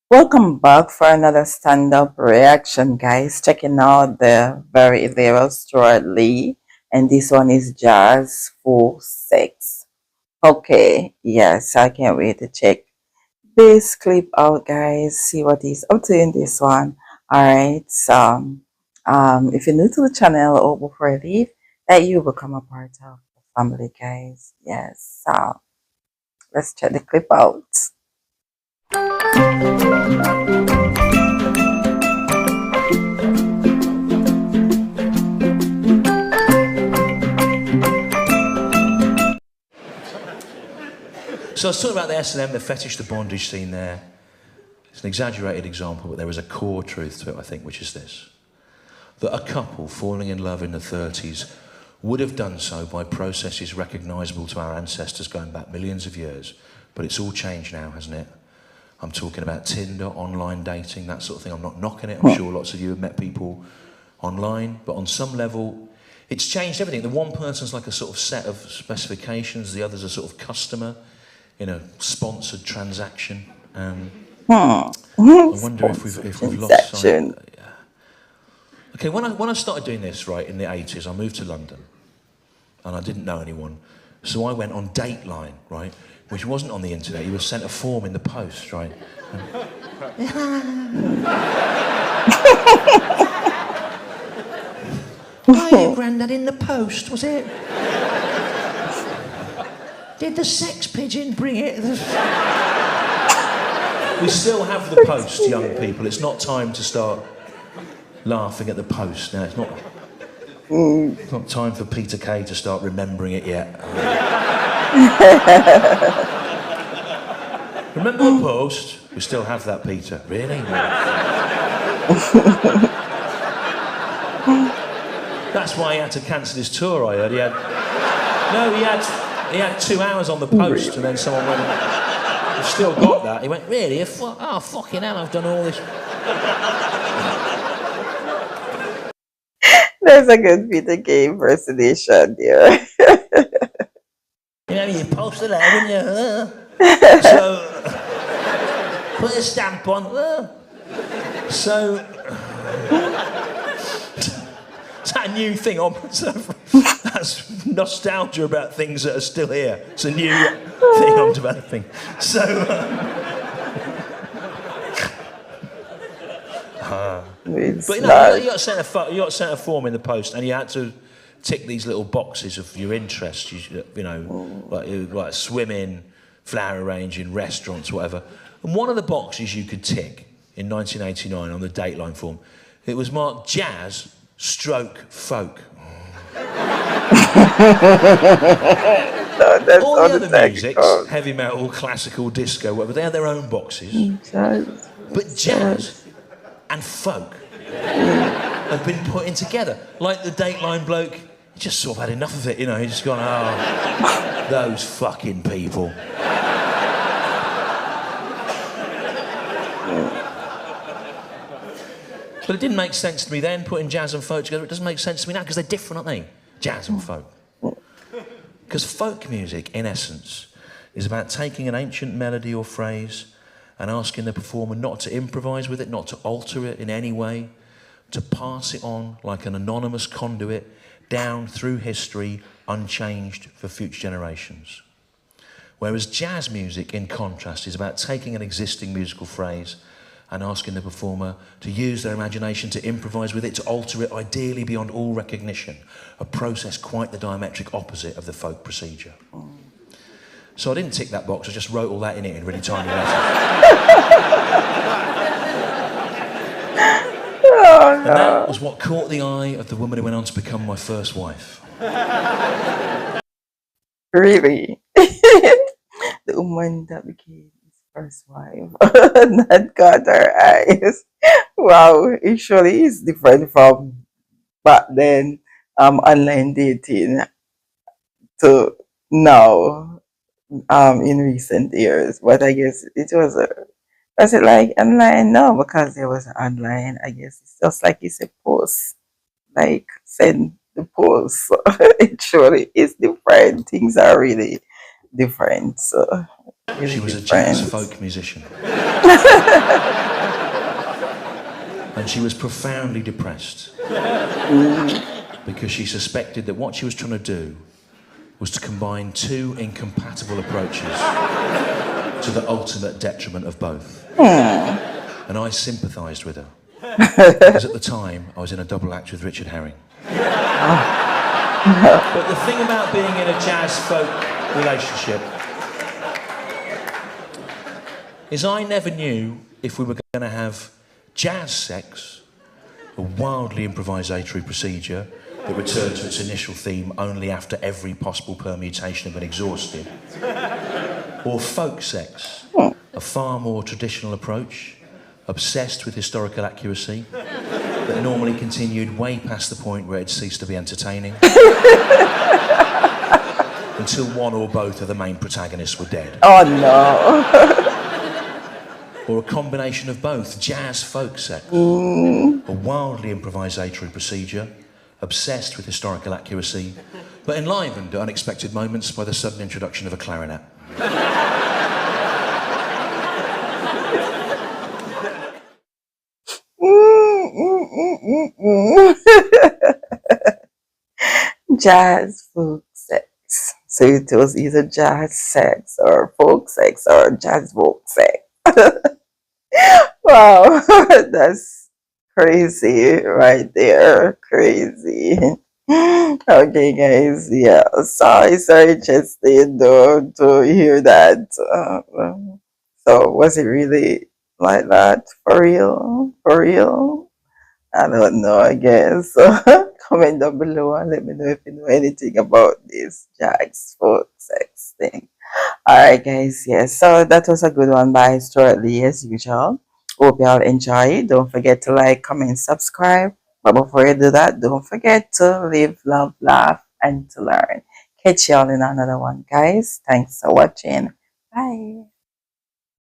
Welcome back for another stand-up reaction, guys. Checking out the very ethereal Stuart Lee, and this one is Jazz for Sex. Okay, yes, I can't wait to check this clip out, guys. See what he's up to in this one. All right, so if you're new to the channel or before I leave, that you become a part of the family, guys. Yes, so let's check the clip out. So I was talking about the S&M, the fetish, the bondage scene there. It's an exaggerated example, but there is a core truth to it, I think, which is this. That a couple falling in love in the 30s would have done so by processes recognisable to our ancestors going back millions of years. But it's all changed now, hasn't it? I'm talking about Tinder, online dating, that sort of thing. I'm not knocking it. I'm sure lots of you have met people online. But on some level, it's changed everything. The one person's like a sort of set of specifications. The other's a sort of customer in a sponsored transaction. I wonder if we've lost sight. Okay, when I started doing this, right, in the 80s, I moved to London and I didn't know anyone. So I went on Dateline, right, which wasn't on the internet. You were sent a form in the post, right? Hiya, Grandad, in the post, was it? Did the sex pigeon bring it? We still have the post, young people. It's not time to start laughing at the post. Now, it's not time for Peter Kay to start remembering it yet. Remember the post? We still have that, Peter. Really? That's why he had to cancel his tour, I heard. He had 2 hours on the post, and then someone went, "You've still got that?" He went, "Really? Oh, fucking hell, I've done all this." There's a good Peter Kay impersonation there. You posted that, wouldn't you? So, put a stamp on. So, it's that new thing on. That's nostalgia about things that are still here. It's a new thing I'm developing. So, but you know, you got sent a form in the post, and you had to tick these little boxes of your interests. You know, like swimming, flower arranging, restaurants, whatever. And one of the boxes you could tick in 1989 on the Dateline form, it was marked jazz stroke folk. No, all the other music, heavy metal, classical, disco, whatever, they had their own boxes. But jazz and folk had been put in together. Like the Dateline bloke, he just sort of had enough of it, you know, he just gone, "Oh, those fucking people." But it didn't make sense to me then, putting jazz and folk together. It doesn't make sense to me now, because they're different, aren't they? Jazz and folk. Because folk music, in essence, is about taking an ancient melody or phrase and asking the performer not to improvise with it, not to alter it in any way, to pass it on like an anonymous conduit down through history, unchanged for future generations. Whereas jazz music, in contrast, is about taking an existing musical phrase and asking the performer to use their imagination to improvise with it, to alter it, ideally beyond all recognition, a process quite the diametric opposite of the folk procedure. So I didn't tick that box, I just wrote all that in it in really tiny letters. And that was what caught the eye of the woman who went on to become my first wife. Really? The woman that became his first wife that caught her eyes. Wow, it surely is different from back then, online dating to now, in recent years. But I guess it was it like online? No, because there was online. I guess it's just like it's a post, like send the post. So it surely is different. Things are really different. So really She was a different. jazz folk musician. and she was profoundly depressed because she suspected that what she was trying to do was to combine two incompatible approaches to the ultimate detriment of both. And I sympathised with her because at the time I was in a double act with Richard Herring. But the thing about being in a jazz folk relationship is I never knew if we were going to have jazz sex, a wildly improvisatory procedure that returned to its initial theme only after every possible permutation had been exhausted, or folk sex, a far more traditional approach, obsessed with historical accuracy, that normally continued way past the point where it ceased to be entertaining, until one or both of the main protagonists were dead. Oh no. Or a combination of both, jazz folk sex, a wildly improvisatory procedure, obsessed with historical accuracy, but enlivened at unexpected moments by the sudden introduction of a clarinet. Jazz folk sex. So it was either jazz sex or folk sex or jazz folk sex. Wow, that's crazy right there. Crazy. Okay, guys. Yeah, so it's very interesting though to hear that. So was it really like that for real? For real? I don't know. I guess. Comment down below and let me know if you know anything about this Jack's folk sex thing. Alright guys, yes, so that was a good one by Stuart Lee as usual. Hope y'all enjoy. Don't forget to like, comment, subscribe. But before you do that, don't forget to live, love, laugh, and to learn. Catch y'all in another one, guys. Thanks for watching. Bye.